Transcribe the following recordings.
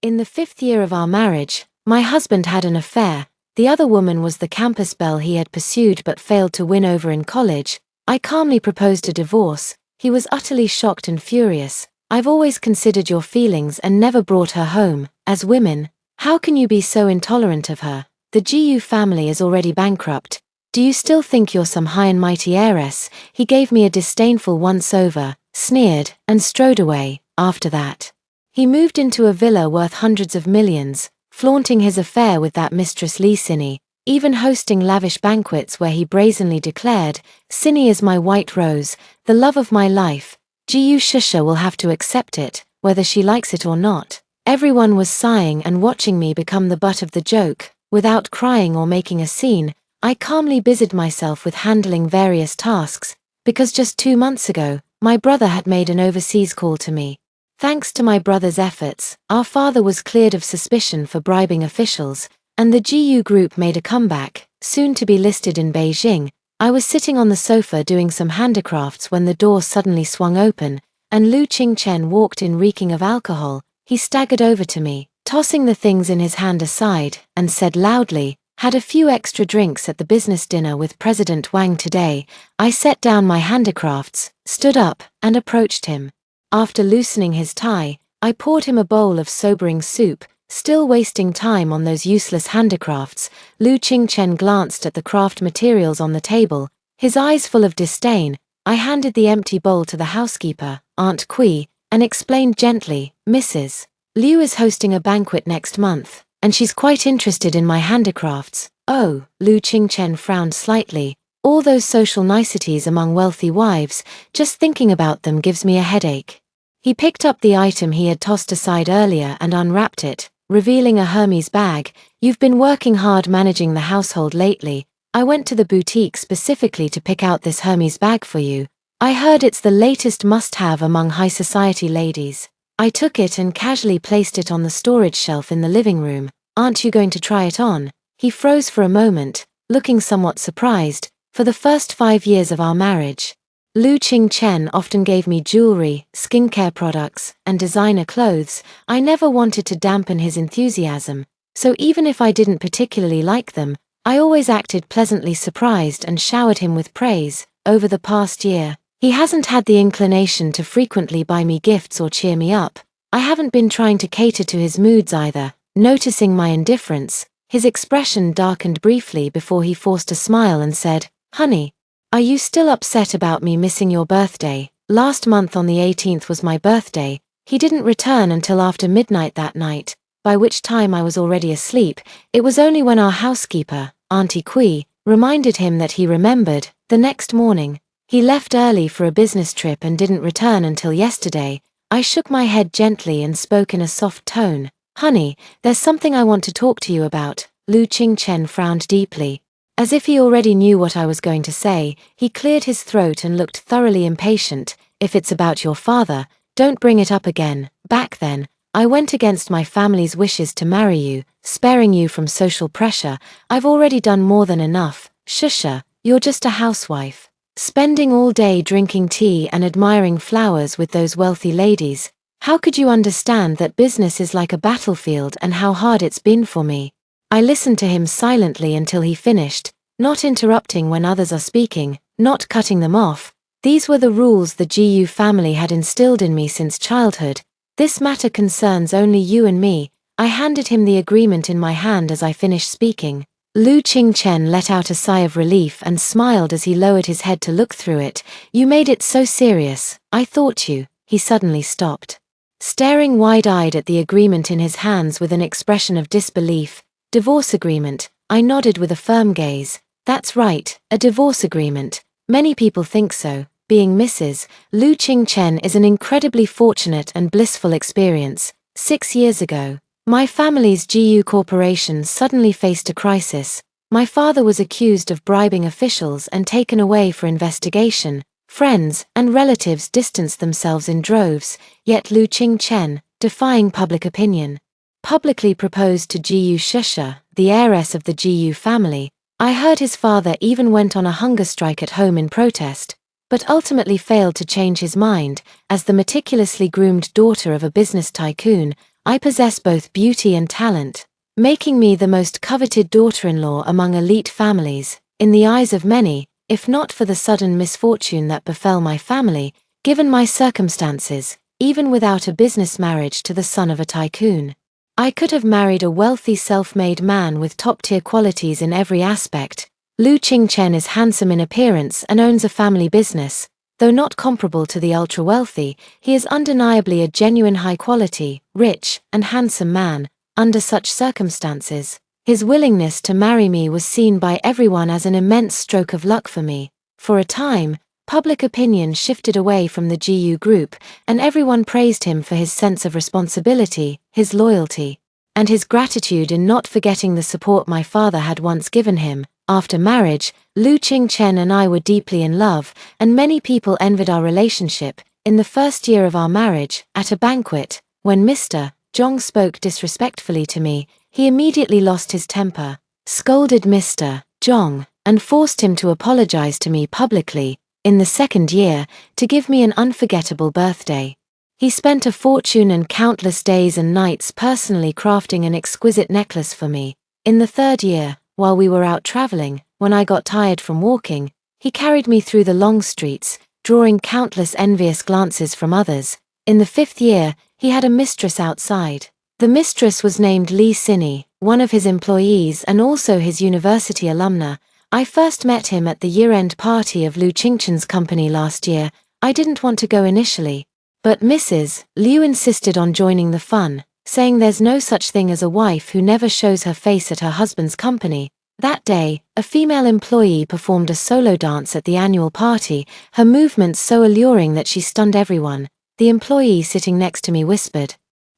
In the 5th year of our marriage, my husband had an affair. The other woman was the campus belle he had pursued but failed to win over in college. I calmly proposed a divorce. He was utterly shocked and furious. I've always considered your feelings and never brought her home. As women, how can you be so intolerant of her? The GU family is already bankrupt. Do you still think you're some high and mighty heiress? He gave me a disdainful once-over, sneered, and strode away. After that, he moved into a villa worth hundreds of millions, flaunting his affair with that Mistress Lee Sinny, even hosting lavish banquets where he brazenly declared, "Sinny is my white rose, the love of my life. GU Shusha will have to accept it, whether she likes it or not." Everyone was sighing and watching me become the butt of the joke. Without crying or making a scene, I calmly busied myself with handling various tasks, because just 2 months ago, my brother had made an overseas call to me. Thanks to my brother's efforts, our father was cleared of suspicion for bribing officials, and the GU group made a comeback, soon to be listed in Beijing. I was sitting on the sofa doing some handicrafts when the door suddenly swung open, and Lu Qingchen walked in reeking of alcohol. He staggered over to me, tossing the things in his hand aside, and said loudly, "Had a few extra drinks at the business dinner with President Wang today." I set down my handicrafts, stood up, and approached him. After loosening his tie, I poured him a bowl of sobering soup, still wasting time on those useless handicrafts. Lu Qingchen glanced at the craft materials on the table, his eyes full of disdain. I handed the empty bowl to the housekeeper, Aunt Kui, and explained gently, "Mrs. Liu is hosting a banquet next month, and she's quite interested in my handicrafts." "Oh," Lu Qingchen frowned slightly. "All those social niceties among wealthy wives, just thinking about them gives me a headache." He picked up the item he had tossed aside earlier and unwrapped it, revealing a Hermes bag. "You've been working hard managing the household lately. I went to the boutique specifically to pick out this Hermes bag for you. I heard it's the latest must-have among high society ladies." I took it and casually placed it on the storage shelf in the living room. "Aren't you going to try it on?" He froze for a moment, looking somewhat surprised. For the first 5 years of our marriage, Lu Qingchen often gave me jewelry, skincare products, and designer clothes. I never wanted to dampen his enthusiasm, so even if I didn't particularly like them, I always acted pleasantly surprised and showered him with praise. Over the past year, he hasn't had the inclination to frequently buy me gifts or cheer me up. I haven't been trying to cater to his moods either. Noticing my indifference, his expression darkened briefly before he forced a smile and said, "Honey, are you still upset about me missing your birthday? Last month on the 18th was my birthday." He didn't return until after midnight that night, by which time I was already asleep. It was only when our housekeeper, Auntie Kui, reminded him that he remembered. The next morning, he left early for a business trip and didn't return until yesterday. I shook my head gently and spoke in a soft tone. "Honey, there's something I want to talk to you about." Lu Qingchen frowned deeply. As if he already knew what I was going to say, he cleared his throat and looked thoroughly impatient. "If it's about your father, don't bring it up again. Back then, I went against my family's wishes to marry you, sparing you from social pressure. I've already done more than enough. Shusha, you're just a housewife, spending all day drinking tea and admiring flowers with those wealthy ladies. How could you understand that business is like a battlefield and how hard it's been for me?" I listened to him silently until he finished, not interrupting when others are speaking, not cutting them off. These were the rules the GU family had instilled in me since childhood. "This matter concerns only you and me." I handed him the agreement in my hand as I finished speaking. Lu Qingchen let out a sigh of relief and smiled as he lowered his head to look through it. "You made it so serious. I thought you..." He suddenly stopped, staring wide-eyed at the agreement in his hands with an expression of disbelief. "Divorce agreement." I nodded with a firm gaze. "That's right, a divorce agreement. Many people think so. Being Mrs. Lu Qingchen is an incredibly fortunate and blissful experience. 6 years ago, my family's GU corporation suddenly faced a crisis. My father was accused of bribing officials and taken away for investigation. Friends and relatives distanced themselves in droves, yet Lu Qingchen, defying public opinion, publicly proposed to GU Shusha, the heiress of the GU family. I heard his father even went on a hunger strike at home in protest, but ultimately failed to change his mind. As the meticulously groomed daughter of a business tycoon, I possess both beauty and talent, making me the most coveted daughter-in-law among elite families, in the eyes of many, if not for the sudden misfortune that befell my family, given my circumstances, even without a business marriage to the son of a tycoon. I could have married a wealthy self-made man with top-tier qualities in every aspect. Liu Qingchen is handsome in appearance and owns a family business. Though not comparable to the ultra-wealthy, he is undeniably a genuine high-quality, rich, and handsome man. Under such circumstances, his willingness to marry me was seen by everyone as an immense stroke of luck for me. For a time, public opinion shifted away from the GU Group, and everyone praised him for his sense of responsibility, his loyalty, and his gratitude in not forgetting the support my father had once given him. After marriage, Liu Qingchen and I were deeply in love, and many people envied our relationship. In the first year of our marriage, at a banquet, when Mr. Zhong spoke disrespectfully to me, he immediately lost his temper, scolded Mr. Zhong, and forced him to apologize to me publicly. In the second year, to give me an unforgettable birthday. He spent a fortune and countless days and nights personally crafting an exquisite necklace for me. In the third year, while we were out traveling, when I got tired from walking, he carried me through the long streets, drawing countless envious glances from others. In the fifth year, he had a mistress outside. The mistress was named Li Xinyi, one of his employees and also his university alumna. I first met him at the year-end party of Liu Qingchen's company last year. I didn't want to go initially, but Mrs. Liu insisted on joining the fun, saying there's no such thing as a wife who never shows her face at her husband's company. That day, a female employee performed a solo dance at the annual party, her movements so alluring that she stunned everyone. The employee sitting next to me whispered,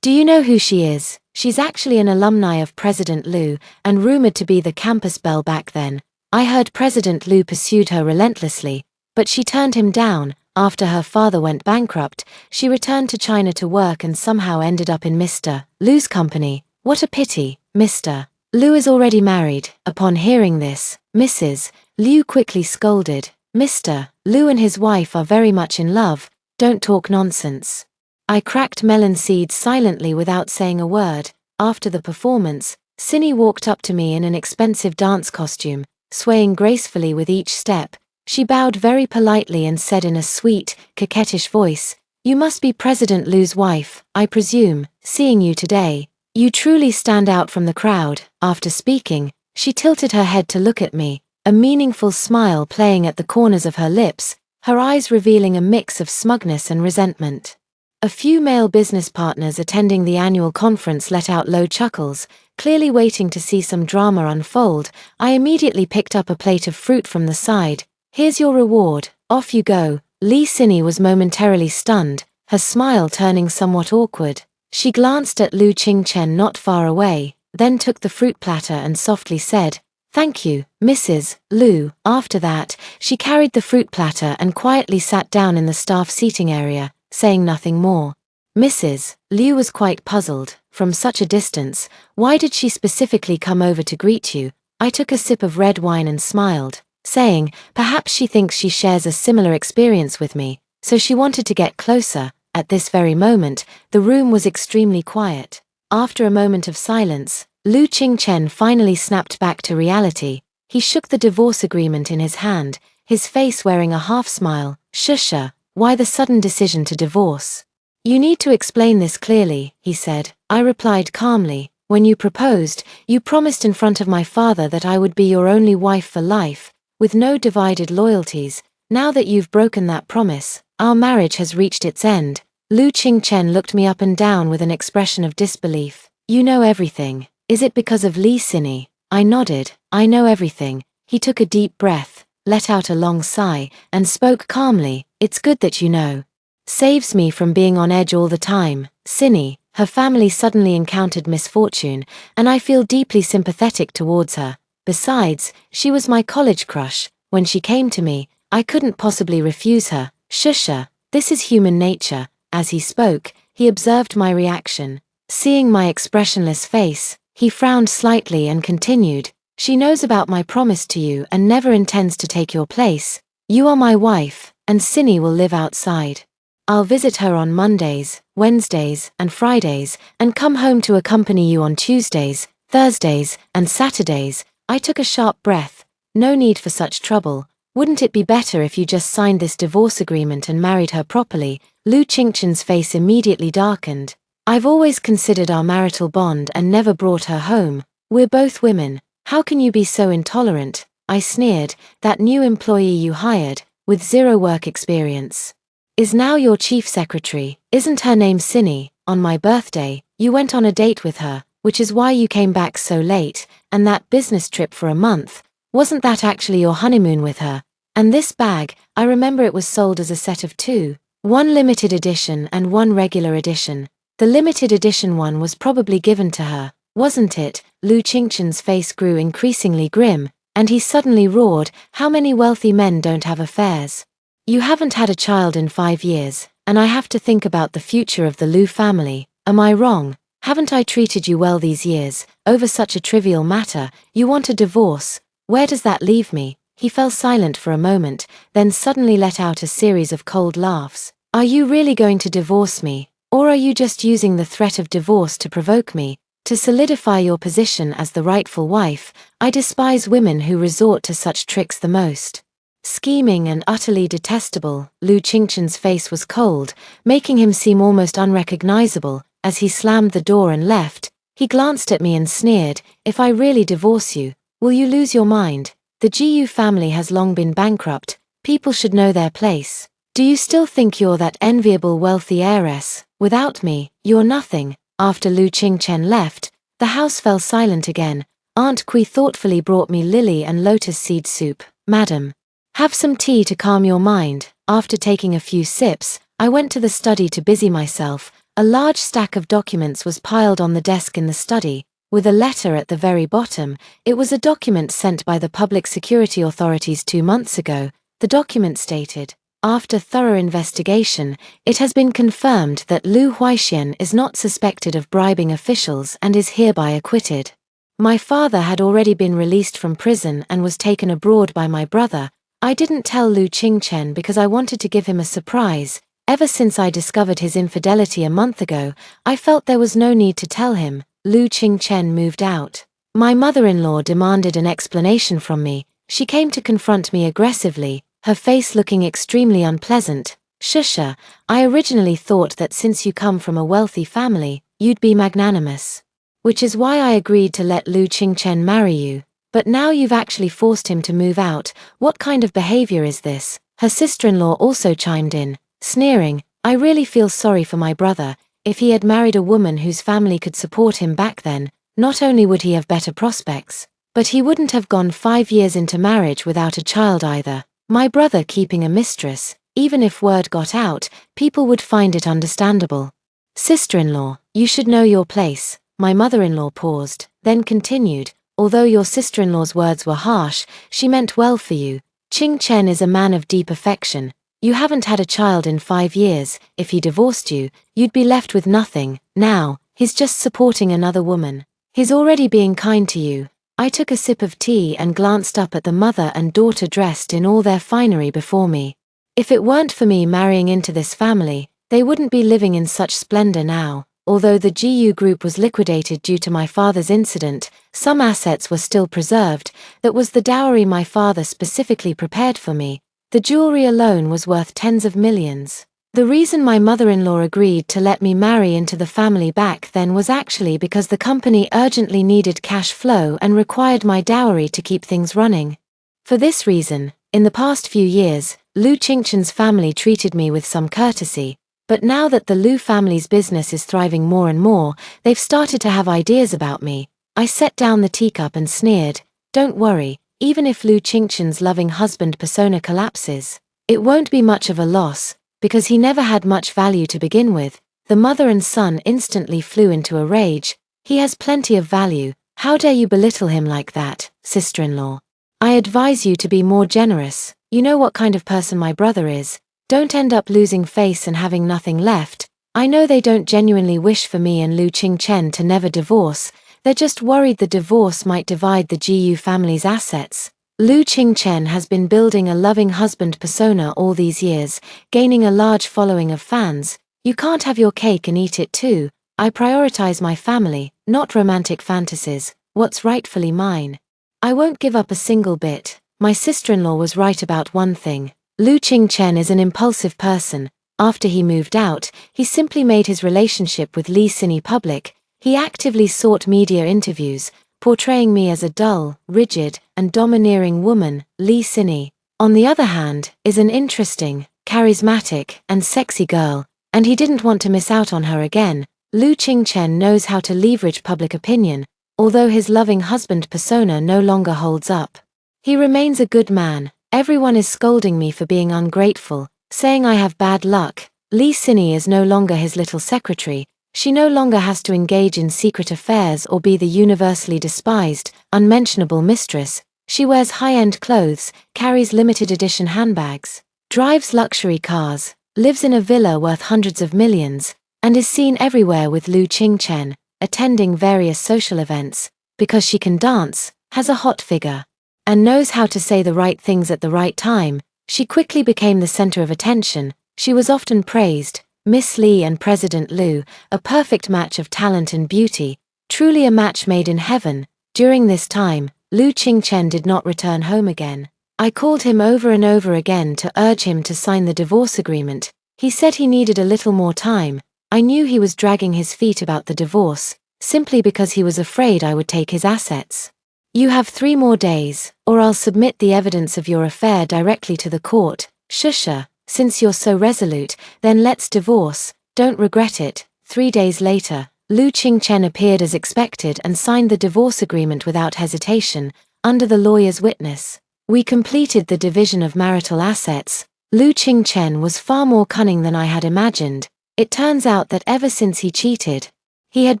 "Do you know who she is? She's actually an alumni of President Liu, and rumored to be the campus belle back then." I heard President Liu pursued her relentlessly, but she turned him down. After her father went bankrupt, she returned to China to work and somehow ended up in Mr. Liu's company. What a pity, Mr. Liu is already married. Upon hearing this, Mrs. Liu quickly scolded, "Mr. Liu and his wife are very much in love, don't talk nonsense." I cracked melon seeds silently without saying a word. After the performance, Xinyi walked up to me in an expensive dance costume, swaying gracefully with each step. She bowed very politely and said in a sweet, coquettish voice, "You must be President Liu's wife, I presume, seeing you today. You truly stand out from the crowd." After speaking, she tilted her head to look at me, a meaningful smile playing at the corners of her lips, her eyes revealing a mix of smugness and resentment. A few male business partners attending the annual conference let out low chuckles, clearly waiting to see some drama unfold. I immediately picked up a plate of fruit from the side. "Here's your reward, off you go." Li Xinyi was momentarily stunned, her smile turning somewhat awkward. She glanced at Liu Qingchen not far away, then took the fruit platter and softly said, "Thank you, Mrs. Liu." After that, she carried the fruit platter and quietly sat down in the staff seating area, saying nothing more. Mrs. Liu was quite puzzled. From such a distance, why did she specifically come over to greet you? I took a sip of red wine and smiled, saying, perhaps she thinks she shares a similar experience with me, so she wanted to get closer. At this very moment, the room was extremely quiet. After a moment of silence, Liu Qingchen finally snapped back to reality. He shook the divorce agreement in his hand, his face wearing a half-smile. "Shusha, why the sudden decision to divorce?" "You need to explain this clearly," he said. I replied calmly, "When you proposed, you promised in front of my father that I would be your only wife for life, with no divided loyalties. Now that you've broken that promise, our marriage has reached its end." Liu Qingchen looked me up and down with an expression of disbelief. "You know everything. Is it because of Li Xinyi?" I nodded. "I know everything." He took a deep breath, let out a long sigh, and spoke calmly. "It's good that you know. Saves me from being on edge all the time. Xinyi, her family suddenly encountered misfortune, and I feel deeply sympathetic towards her. Besides, she was my college crush. When she came to me, I couldn't possibly refuse her. Shusha, this is human nature." As he spoke, he observed my reaction. Seeing my expressionless face, he frowned slightly and continued, "She knows about my promise to you and never intends to take your place. You are my wife, and Xinyi will live outside." I'll visit her on Mondays, Wednesdays, and Fridays, and come home to accompany you on Tuesdays, Thursdays, and Saturdays." I took a sharp breath. No need for such trouble. Wouldn't it be better if you just signed this divorce agreement and married her properly? Lu Qingchen's face immediately darkened. I've always considered our marital bond and never brought her home. We're both women. How can you be so intolerant? I sneered. That new employee you hired, with zero work experience, is now your chief secretary. Isn't her name Cindy? On my birthday, you went on a date with her, which is why you came back so late, and that business trip for a month. Wasn't that actually your honeymoon with her? And this bag, I remember it was sold as a set of two. One limited edition and one regular edition. The limited edition one was probably given to her, wasn't it? Lu Qingchen's face grew increasingly grim, and he suddenly roared, "How many wealthy men don't have affairs? You haven't had a child in 5 years, and I have to think about the future of the Lu family. Am I wrong? Haven't I treated you well these years? Over such a trivial matter, you want a divorce? Where does that leave me?" He fell silent for a moment, then suddenly let out a series of cold laughs. "Are you really going to divorce me? Or are you just using the threat of divorce to provoke me, to solidify your position as the rightful wife? I despise women who resort to such tricks the most. Scheming and utterly detestable." Lu Qingchen's face was cold, making him seem almost unrecognizable. As he slammed the door and left, he glanced at me and sneered, "If I really divorce you, will you lose your mind? The GU family has long been bankrupt. People should know their place. Do you still think you're that enviable wealthy heiress? Without me, you're nothing." After Lu Qingchen left, the house fell silent again. Aunt Kui thoughtfully brought me lily and lotus seed soup. "Madam, have some tea to calm your mind." After taking a few sips, I went to the study to busy myself. A large stack of documents was piled on the desk in the study, with a letter at the very bottom. It was a document sent by the public security authorities 2 months ago. The document stated, "After thorough investigation, it has been confirmed that Lu Huaixian is not suspected of bribing officials and is hereby acquitted. My father had already been released from prison and was taken abroad by my brother. I didn't tell Lu Qingchen because I wanted to give him a surprise. Ever since I discovered his infidelity a month ago, I felt there was no need to tell him." Lu Qingchen moved out. My mother-in-law demanded an explanation from me. She came to confront me aggressively, her face looking extremely unpleasant. "Shusha, I originally thought that since you come from a wealthy family, you'd be magnanimous. Which is why I agreed to let Lu Qingchen marry you. But now you've actually forced him to move out. What kind of behavior is this?" Her sister-in-law also chimed in, sneering, "I really feel sorry for my brother. If he had married a woman whose family could support him back then, not only would he have better prospects, but he wouldn't have gone 5 years into marriage without a child either. My brother keeping a mistress, even if word got out, people would find it understandable. Sister-in-law, you should know your place." My mother-in-law paused, then continued, "Although your sister-in-law's words were harsh, she meant well for you. Qingchen is a man of deep affection. You haven't had a child in 5 years. If he divorced you, you'd be left with nothing. Now, he's just supporting another woman. He's already being kind to you." I took a sip of tea and glanced up at the mother and daughter dressed in all their finery before me. If it weren't for me marrying into this family, they wouldn't be living in such splendor now. Although the GU group was liquidated due to my father's incident, some assets were still preserved. That was the dowry my father specifically prepared for me. The jewelry alone was worth tens of millions. The reason my mother-in-law agreed to let me marry into the family back then was actually because the company urgently needed cash flow and required my dowry to keep things running. For this reason, in the past few years, Lu Qingchen's family treated me with some courtesy, but now that the Lu family's business is thriving more and more, they've started to have ideas about me. I set down the teacup and sneered, "Don't worry. Even if Lu Qingchen's loving husband persona collapses, it won't be much of a loss, because he never had much value to begin with." The mother and son instantly flew into a rage. "He has plenty of value. How dare you belittle him like that, sister-in-law? I advise you to be more generous. You know what kind of person my brother is. Don't end up losing face and having nothing left." I know they don't genuinely wish for me and Lu Qingchen to never divorce. They're just worried the divorce might divide the GU family's assets. Lu Qingchen has been building a loving husband persona all these years, gaining a large following of fans. You can't have your cake and eat it too. I prioritize my family, not romantic fantasies, what's rightfully mine. I won't give up a single bit. My sister-in-law was right about one thing. Lu Qingchen is an impulsive person. After he moved out, he simply made his relationship with Li Xinyi public. He actively sought media interviews, portraying me as a dull, rigid, and domineering woman. Li Xinyi, on the other hand, is an interesting, charismatic, and sexy girl, and he didn't want to miss out on her again. Lu Qingchen knows how to leverage public opinion, although his loving husband persona no longer holds up. He remains a good man. Everyone is scolding me for being ungrateful, saying I have bad luck. Li Xinyi is no longer his little secretary. She no longer has to engage in secret affairs or be the universally despised, unmentionable mistress. She wears high-end clothes, carries limited edition handbags, drives luxury cars, lives in a villa worth hundreds of millions, and is seen everywhere with Lu Qingchen, attending various social events. Because she can dance, has a hot figure, and knows how to say the right things at the right time, she quickly became the center of attention. She was often praised. Miss Li and President Lu, a perfect match of talent and beauty, truly a match made in heaven. During this time, Lu Qingchen did not return home again. I called him over and over again to urge him to sign the divorce agreement. He said he needed a little more time. I knew he was dragging his feet about the divorce, simply because he was afraid I would take his assets. You have 3 more days, or I'll submit the evidence of your affair directly to the court. Shusha, since you're so resolute, then let's divorce, don't regret it. 3 days later, Lu Qingchen appeared as expected and signed the divorce agreement without hesitation, under the lawyer's witness. We completed the division of marital assets. Lu Qingchen was far more cunning than I had imagined. It turns out that ever since he cheated, he had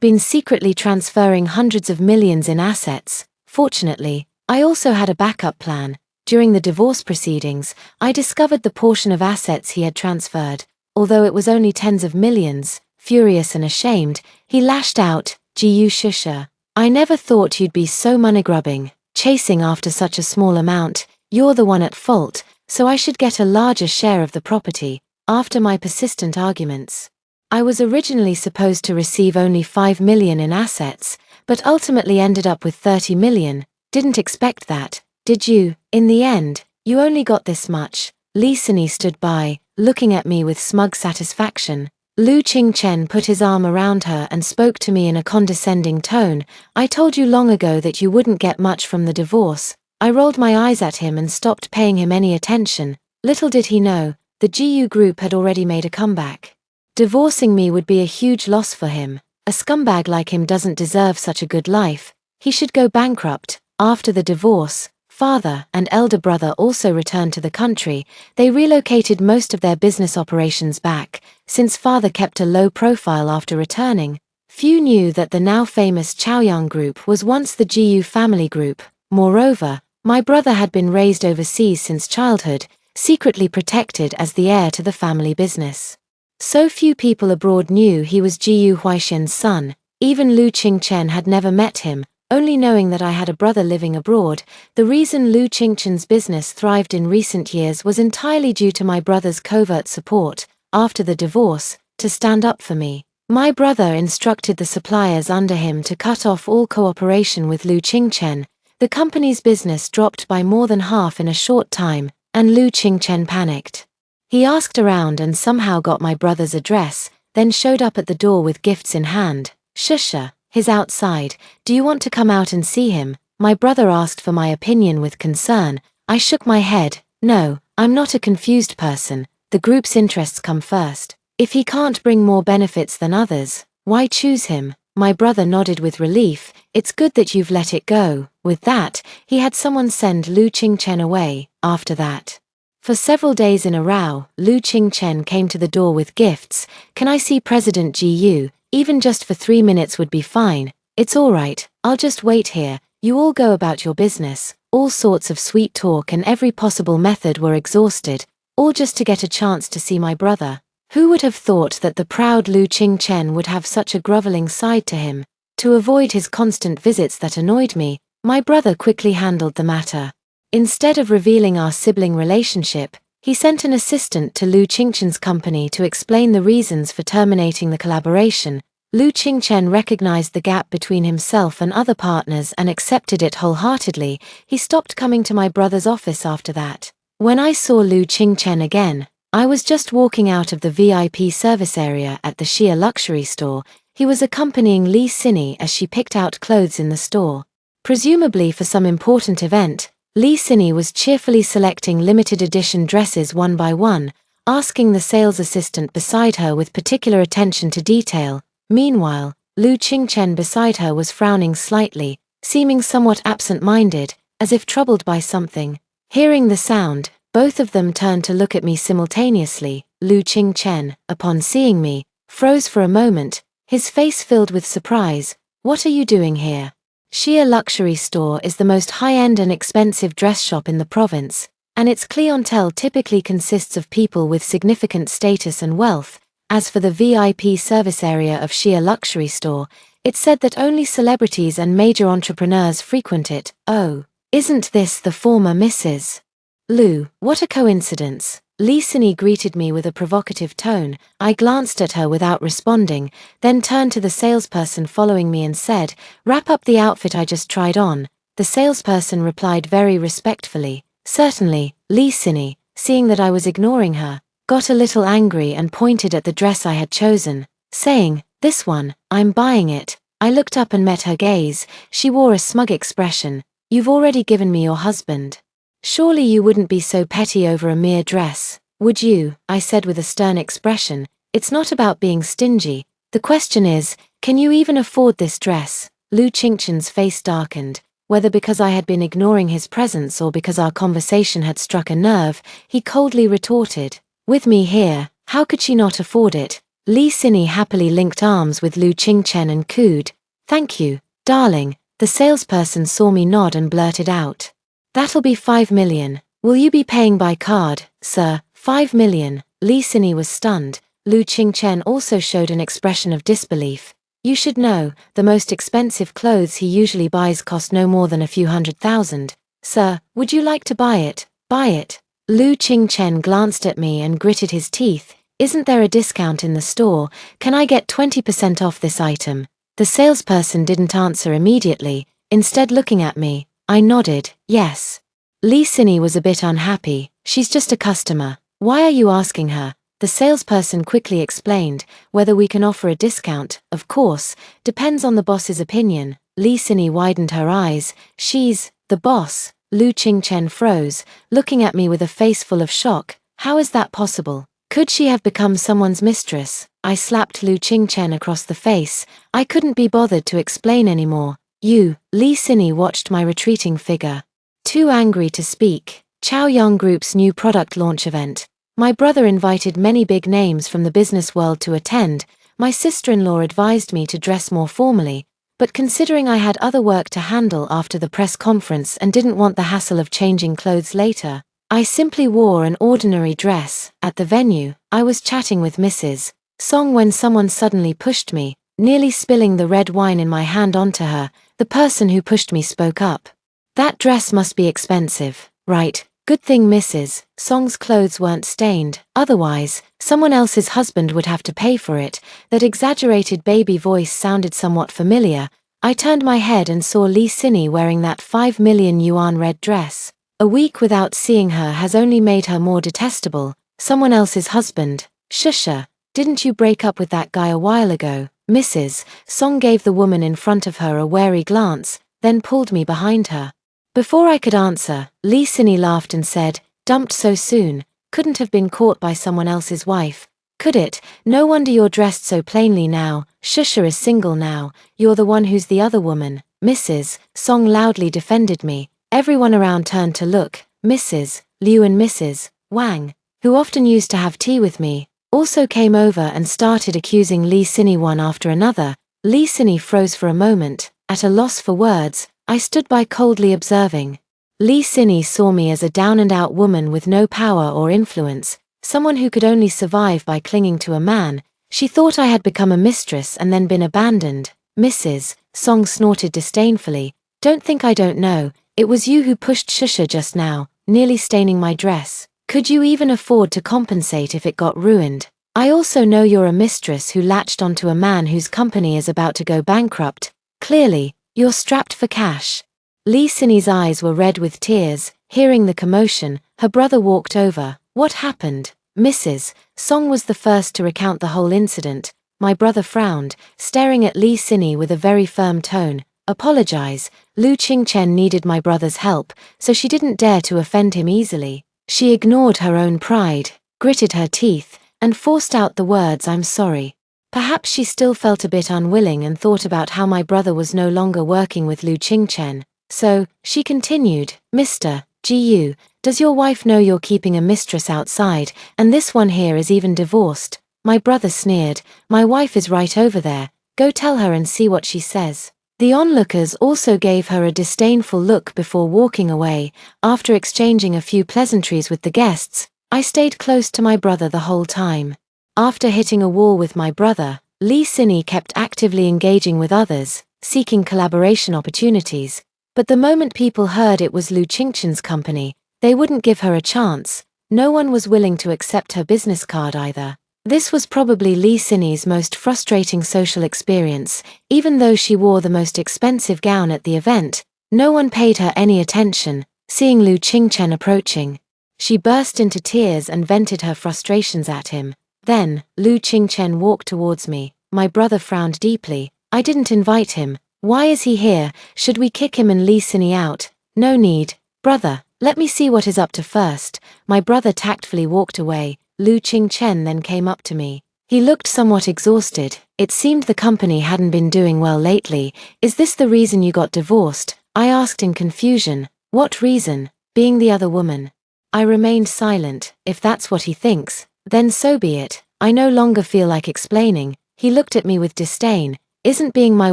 been secretly transferring hundreds of millions in assets. Fortunately, I also had a backup plan. During the divorce proceedings, I discovered the portion of assets he had transferred. Although it was only tens of millions, furious and ashamed, he lashed out, "Jiu Shusha, I never thought you'd be so money-grubbing, chasing after such a small amount. You're the one at fault, so I should get a larger share of the property." After my persistent arguments, I was originally supposed to receive only 5 million in assets, but ultimately ended up with 30 million. Didn't expect that, did you? In the end, you only got this much. Li Xinyi stood by, looking at me with smug satisfaction. Lu Qingchen put his arm around her and spoke to me in a condescending tone. "I told you long ago that you wouldn't get much from the divorce." I rolled my eyes at him and stopped paying him any attention. Little did he know, the GU group had already made a comeback. Divorcing me would be a huge loss for him. A scumbag like him doesn't deserve such a good life. He should go bankrupt. After the divorce, father and elder brother also returned to the country. They relocated most of their business operations back, since father kept a low profile after returning. Few knew that the now famous Chaoyang Group was once the GU family group. Moreover, my brother had been raised overseas since childhood, secretly protected as the heir to the family business. So few people abroad knew he was Jiu Huaixin's son. Even Lu Qingchen had never met him, only knowing that I had a brother living abroad. The reason Lu Qingchen's business thrived in recent years was entirely due to my brother's covert support, after the divorce, to stand up for me. My brother instructed the suppliers under him to cut off all cooperation with Lu Qingchen. The company's business dropped by more than half in a short time, and Lu Qingchen panicked. He asked around and somehow got my brother's address, then showed up at the door with gifts in hand. "Shusha, he's outside. Do you want to come out and see him?" My brother asked for my opinion with concern. I shook my head. "No, I'm not a confused person. The group's interests come first. If he can't bring more benefits than others, why choose him?" My brother nodded with relief. "It's good that you've let it go." With that, he had someone send Lu Qingchen away. After that, for several days in a row, Lu Qingchen came to the door with gifts. "Can I see President GU? Even just for 3 minutes would be fine." "It's all right, I'll just wait here. You all go about your business." All sorts of sweet talk and every possible method were exhausted, all just to get a chance to see my brother. Who would have thought that the proud Lu Qingchen would have such a groveling side to him? To avoid his constant visits that annoyed me, my brother quickly handled the matter. Instead of revealing our sibling relationship, he sent an assistant to Lu Qingchen's company to explain the reasons for terminating the collaboration. Lu Qingchen recognized the gap between himself and other partners and accepted it wholeheartedly. He stopped coming to my brother's office after that. When I saw Lu Qingchen again, I was just walking out of the VIP service area at the Xia luxury store. He was accompanying Li Xinyi as she picked out clothes in the store. Presumably for some important event, Li Xinyi was cheerfully selecting limited edition dresses one by one, asking the sales assistant beside her with particular attention to detail. Meanwhile, Lu Qingchen beside her was frowning slightly, seeming somewhat absent-minded, as if troubled by something. Hearing the sound, both of them turned to look at me simultaneously. Lu Qingchen, upon seeing me, froze for a moment, his face filled with surprise. "What are you doing here?" Xia Luxury Store is the most high-end and expensive dress shop in the province, and its clientele typically consists of people with significant status and wealth. As for the VIP service area of Xia Luxury Store, it's said that only celebrities and major entrepreneurs frequent it. "Oh, isn't this the former Mrs. Lu? What a coincidence." Li Xinyi greeted me with a provocative tone. I glanced at her without responding, then turned to the salesperson following me and said, "Wrap up the outfit I just tried on." The salesperson replied very respectfully, "Certainly." Li Xinyi, seeing that I was ignoring her, got a little angry and pointed at the dress I had chosen, saying, "This one, I'm buying it." I looked up and met her gaze. She wore a smug expression. "You've already given me your husband. Surely you wouldn't be so petty over a mere dress, would you?" I said with a stern expression. "It's not about being stingy. The question is, can you even afford this dress?" Lu Qingchen's face darkened. Whether because I had been ignoring his presence or because our conversation had struck a nerve, he coldly retorted, "With me here, how could she not afford it?" Li Xinyi happily linked arms with Lu Qingchen and cooed, "Thank you, darling." The salesperson saw me nod and blurted out, "That'll be 5 million. Will you be paying by card, sir?" 5 million. Li Xinyi was stunned. Lu Qingchen also showed an expression of disbelief. "You should know, the most expensive clothes he usually buys cost no more than a few $100,000. Sir, would you like to buy it?" "Buy it?" Lu Qingchen glanced at me and gritted his teeth. "Isn't there a discount in the store? Can I get 20% off this item?" The salesperson didn't answer immediately, instead looking at me. I nodded, yes. Li Xinyi was a bit unhappy. "She's just a customer. Why are you asking her?" The salesperson quickly explained, "Whether we can offer a discount, of course, depends on the boss's opinion." Li Xinyi widened her eyes. "She's the boss?" Lu Qingchen froze, looking at me with a face full of shock. "How is that possible? Could she have become someone's mistress?" I slapped Lu Qingchen across the face. I couldn't be bothered to explain anymore. "You." Li Xinyi watched my retreating figure, too angry to speak. Chaoyang Group's new product launch event. My brother invited many big names from the business world to attend. My sister-in-law advised me to dress more formally, but considering I had other work to handle after the press conference and didn't want the hassle of changing clothes later, I simply wore an ordinary dress. At the venue, I was chatting with Mrs. Song when someone suddenly pushed me, nearly spilling the red wine in my hand onto her. The person who pushed me spoke up. "That dress must be expensive, right? Good thing Mrs. Song's clothes weren't stained, otherwise, someone else's husband would have to pay for it." That exaggerated baby voice sounded somewhat familiar. I turned my head and saw Li Xinyi wearing that 5 million yuan red dress. A week without seeing her has only made her more detestable. Someone else's husband. Shusha, didn't you break up with that guy a while ago? Mrs. Song gave the woman in front of her a wary glance, then pulled me behind her. Before I could answer, Li Xinyi laughed and said, "Dumped so soon? Couldn't have been caught by someone else's wife, could it? No wonder you're dressed so plainly now. Shusha is single now. You're the one who's the other woman." Mrs. Song loudly defended me. Everyone around turned to look. Mrs. Liu and Mrs. Wang, who often used to have tea with me, also came over and started accusing Li Xinyi one after another. Li Xinyi froze for a moment, at a loss for words. I stood by coldly observing. Li Xinyi saw me as a down-and-out woman with no power or influence, someone who could only survive by clinging to a man. She thought I had become a mistress and then been abandoned. Mrs. Song snorted disdainfully. "Don't think I don't know. It was you who pushed Shusha just now, nearly staining my dress. Could you even afford to compensate if it got ruined? I also know you're a mistress who latched onto a man whose company is about to go bankrupt. Clearly, you're strapped for cash. Lee Sinny's eyes were red with tears. Hearing the commotion, her brother walked over. What happened? Mrs. Song was the first to recount the whole incident. My brother frowned, staring at Lee Sinny with a very firm tone. Apologize. Lu Qingchen needed my brother's help, so she didn't dare to offend him easily. She ignored her own pride, gritted her teeth, and forced out the words, "I'm sorry." Perhaps she still felt a bit unwilling and thought about how my brother was no longer working with Lu Qingchen. So, she continued, "Mr. Gu, does your wife know you're keeping a mistress outside, and this one here is even divorced?" My brother sneered, "My wife is right over there. Go tell her and see what she says." The onlookers also gave her a disdainful look before walking away. After exchanging a few pleasantries with the guests, I stayed close to my brother the whole time. After hitting a wall with my brother, Lee Sinny kept actively engaging with others, seeking collaboration opportunities. But the moment people heard it was Lu Qingchen's company, they wouldn't give her a chance. No one was willing to accept her business card either. This was probably Lee Sinny's most frustrating social experience. Even though she wore the most expensive gown at the event, no one paid her any attention. Seeing Lu Qingchen approaching, she burst into tears and vented her frustrations at him. Then, Lu Qingchen walked towards me. My brother frowned deeply. "I didn't invite him. Why is he here? Should we kick him and Lee Sinny out?" "No need. Brother, let me see what is up to first." My brother tactfully walked away. Lu Qingchen then came up to me. He looked somewhat exhausted. It seemed the company hadn't been doing well lately. "Is this the reason you got divorced?" I asked in confusion. "What reason?" "Being the other woman." I remained silent. If that's what he thinks, then so be it. I no longer feel like explaining. He looked at me with disdain. "Isn't being my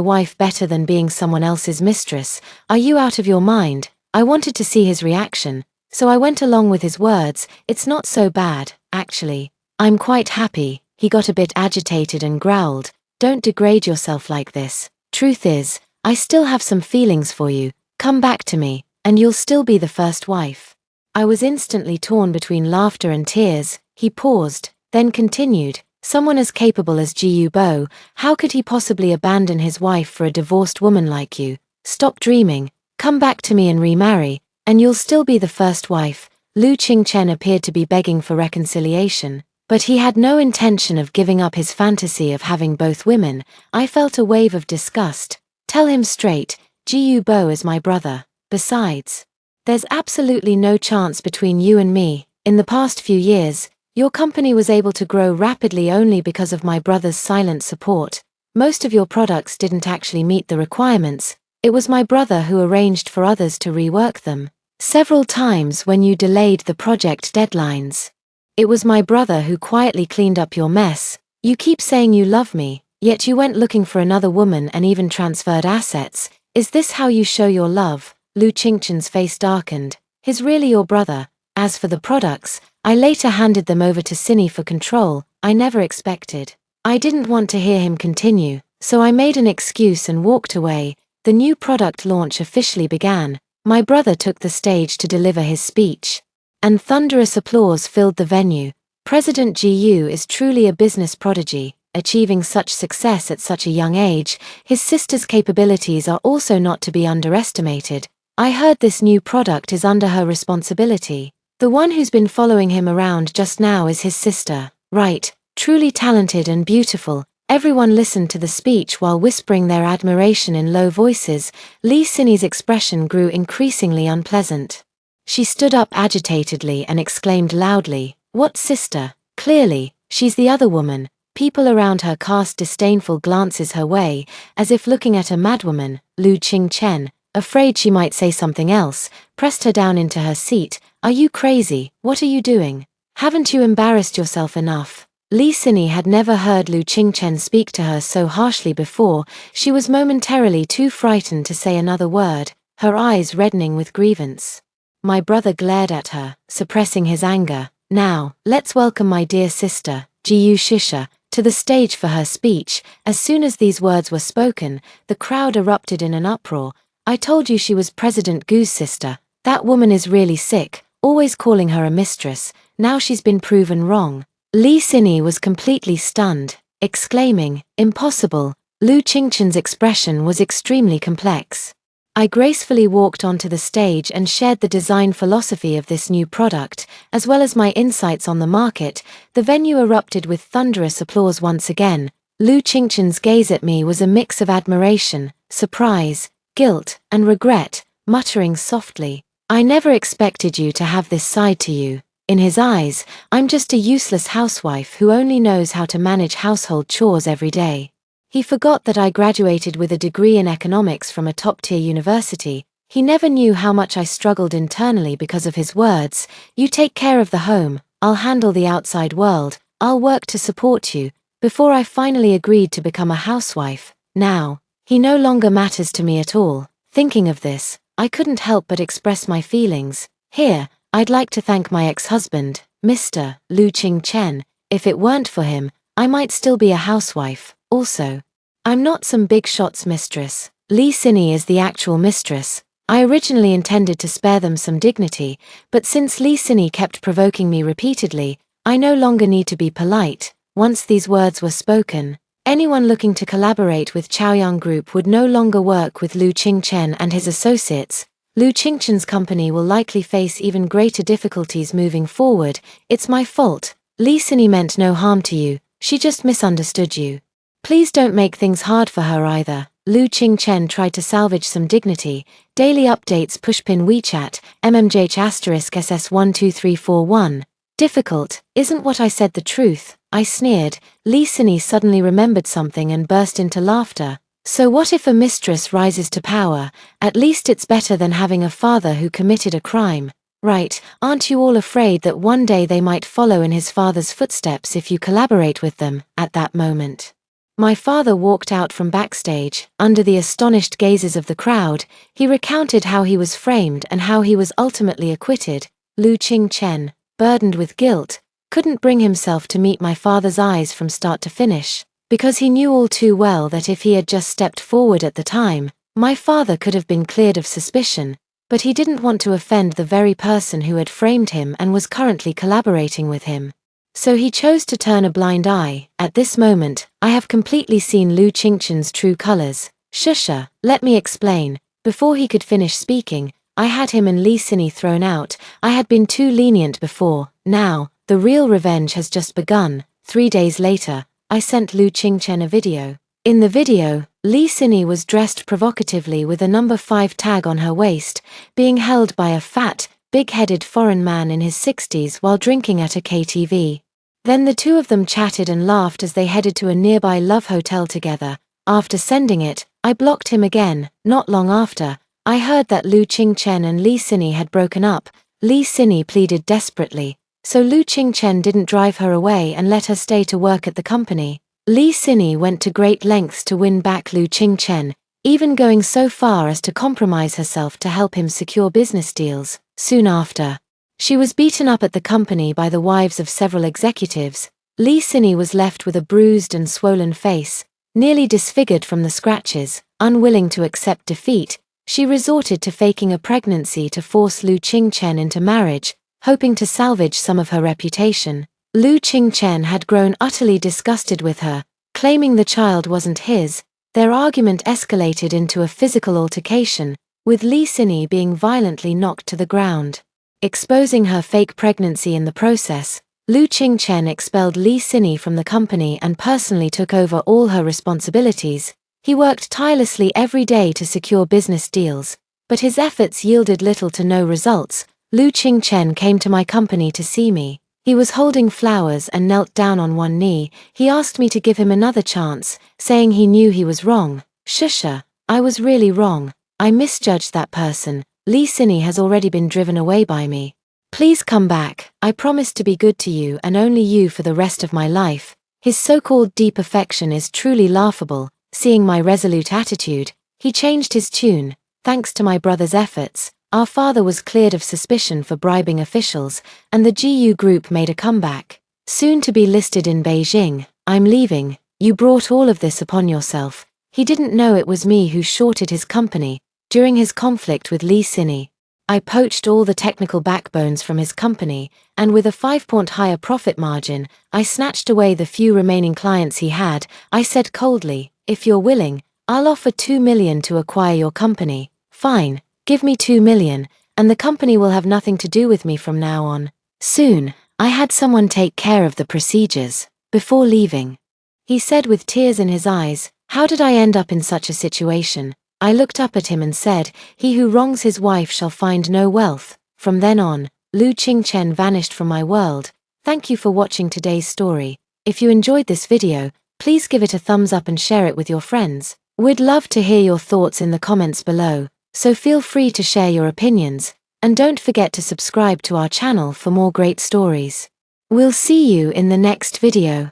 wife better than being someone else's mistress? Are you out of your mind?" I wanted to see his reaction, so I went along with his words. "It's not so bad, actually. I'm quite happy." He got a bit agitated and growled, "Don't degrade yourself like this. Truth is, I still have some feelings for you. Come back to me, and you'll still be the first wife." I was instantly torn between laughter and tears. He paused, then continued, "Someone as capable as Jiyu Bo, how could he possibly abandon his wife for a divorced woman like you? Stop dreaming. Come back to me and remarry, and you'll still be the first wife." Lu Qingchen appeared to be begging for reconciliation, but he had no intention of giving up his fantasy of having both women. I felt a wave of disgust. "Tell him straight, Jiyu Bo is my brother. Besides, there's absolutely no chance between you and me. In the past few years, your company was able to grow rapidly only because of my brother's silent support. Most of your products didn't actually meet the requirements. It was my brother who arranged for others to rework them. Several times when you delayed the project deadlines, it was my brother who quietly cleaned up your mess. You keep saying you love me, yet you went looking for another woman and even transferred assets. Is this how you show your love?" Lu Qingchen's face darkened. "He's really your brother. As for the products, I later handed them over to Sinny for control. I never expected." I didn't want to hear him continue, so I made an excuse and walked away. The new product launch officially began. My brother took the stage to deliver his speech, and thunderous applause filled the venue. President Gu is truly a business prodigy, achieving such success at such a young age. His sister's capabilities are also not to be underestimated. I heard this new product is under her responsibility. The one who's been following him around just now is his sister. Right, truly talented and beautiful. Everyone listened to the speech while whispering their admiration in low voices. Lee Sinny's expression grew increasingly unpleasant. She stood up agitatedly and exclaimed loudly, "What sister? Clearly, she's the other woman." People around her cast disdainful glances her way, as if looking at a madwoman. Lu Qingchen, afraid she might say something else, pressed her down into her seat. "Are you crazy? What are you doing? Haven't you embarrassed yourself enough?" Lee Sinny had never heard Lu Qingchen speak to her so harshly before. She was momentarily too frightened to say another word, her eyes reddening with grievance. My brother glared at her, suppressing his anger. "Now, let's welcome my dear sister, Jiyu Shisha, to the stage for her speech." As soon as these words were spoken, the crowd erupted in an uproar. I told you she was President Gu's sister. That woman is really sick, always calling her a mistress. Now she's been proven wrong. Li Xinyi was completely stunned, exclaiming, "Impossible." Lu Qingchen's expression was extremely complex. I gracefully walked onto the stage and shared the design philosophy of this new product, as well as my insights on the market. The venue erupted with thunderous applause once again. Lu Qingchen's gaze at me was a mix of admiration, surprise, guilt, and regret, muttering softly, "I never expected you to have this side to you." In his eyes, I'm just a useless housewife who only knows how to manage household chores every day. He forgot that I graduated with a degree in economics from a top-tier university. He never knew how much I struggled internally because of his words. "You take care of the home, I'll handle the outside world, I'll work to support you." Before I finally agreed to become a housewife, now, he no longer matters to me at all. Thinking of this, I couldn't help but express my feelings. Here, I'd like to thank my ex-husband, Mr. Lu Qingchen. If it weren't for him, I might still be a housewife. Also, I'm not some big shot's mistress. Li Xinyi is the actual mistress. I originally intended to spare them some dignity, but since Li Xinyi kept provoking me repeatedly, I no longer need to be polite. Once these words were spoken, anyone looking to collaborate with Chaoyang Group would no longer work with Lu Qingchen and his associates. Lu Qingchen's company will likely face even greater difficulties moving forward. It's my fault. Li Xinyi meant no harm to you, she just misunderstood you. Please don't make things hard for her either. Lu Qingchen tried to salvage some dignity. Daily updates pushpin WeChat, MMJH*SS12341. Difficult, isn't what I said the truth? I sneered. Li Xinyi suddenly remembered something and burst into laughter. So what if a mistress rises to power? At least it's better than having a father who committed a crime. Right, aren't you all afraid that one day they might follow in his father's footsteps if you collaborate with them? At that moment, my father walked out from backstage. Under the astonished gazes of the crowd, he recounted how he was framed and how he was ultimately acquitted. Lu Qingchen, burdened with guilt, couldn't bring himself to meet my father's eyes from start to finish, because he knew all too well that if he had just stepped forward at the time, my father could have been cleared of suspicion, but he didn't want to offend the very person who had framed him and was currently collaborating with him. So he chose to turn a blind eye. At this moment, I have completely seen Lu Qingchen's true colors. Shusha, let me explain. Before he could finish speaking, I had him and Li Xinyi thrown out. I had been too lenient before. Now, the real revenge has just begun. 3 days later, I sent Lu Qingchen a video. In the video, Li Xinyi was dressed provocatively with a number 5 tag on her waist, being held by a fat, big-headed foreign man in his 60s while drinking at a KTV. Then the two of them chatted and laughed as they headed to a nearby love hotel together. After sending it, I blocked him again. Not long after, I heard that Lu Qingchen and Li Xinyi had broken up. Li Xinyi pleaded desperately, so Lu Qingchen didn't drive her away and let her stay to work at the company. Li Xinyi went to great lengths to win back Lu Qingchen, even going so far as to compromise herself to help him secure business deals. Soon after, she was beaten up at the company by the wives of several executives. Li Xinyi was left with a bruised and swollen face, nearly disfigured from the scratches. Unwilling to accept defeat, she resorted to faking a pregnancy to force Lu Qingchen into marriage, hoping to salvage some of her reputation. Lu Qingchen had grown utterly disgusted with her, claiming the child wasn't his. Their argument escalated into a physical altercation, with Li Xinyi being violently knocked to the ground. Exposing her fake pregnancy in the process, Lu Qingchen expelled Li Xinyi from the company and personally took over all her responsibilities. He worked tirelessly every day to secure business deals, but his efforts yielded little to no results. Lu Qingchen came to my company to see me. He was holding flowers and knelt down on one knee. He asked me to give him another chance, saying he knew he was wrong. Shusha, I was really wrong. I misjudged that person. Li Xinyi has already been driven away by me. Please come back. I promise to be good to you and only you for the rest of my life. His so-called deep affection is truly laughable. Seeing my resolute attitude, he changed his tune. Thanks to my brother's efforts, our father was cleared of suspicion for bribing officials, and the GU Group made a comeback. Soon to be listed in Beijing. I'm leaving. You brought all of this upon yourself. He didn't know it was me who shorted his company. During his conflict with Lee Sin, I poached all the technical backbones from his company, and with a 5-point higher profit margin, I snatched away the few remaining clients he had. I said coldly, "If you're willing, I'll offer 2 million to acquire your company." "Fine, give me 2 million, and the company will have nothing to do with me from now on." Soon, I had someone take care of the procedures. Before leaving, he said with tears in his eyes, "How did I end up in such a situation?" I looked up at him and said, "He who wrongs his wife shall find no wealth." From then on, Lu Qingchen vanished from my world. Thank you for watching today's story. If you enjoyed this video, please give it a thumbs up and share it with your friends. We'd love to hear your thoughts in the comments below, so feel free to share your opinions, and don't forget to subscribe to our channel for more great stories. We'll see you in the next video.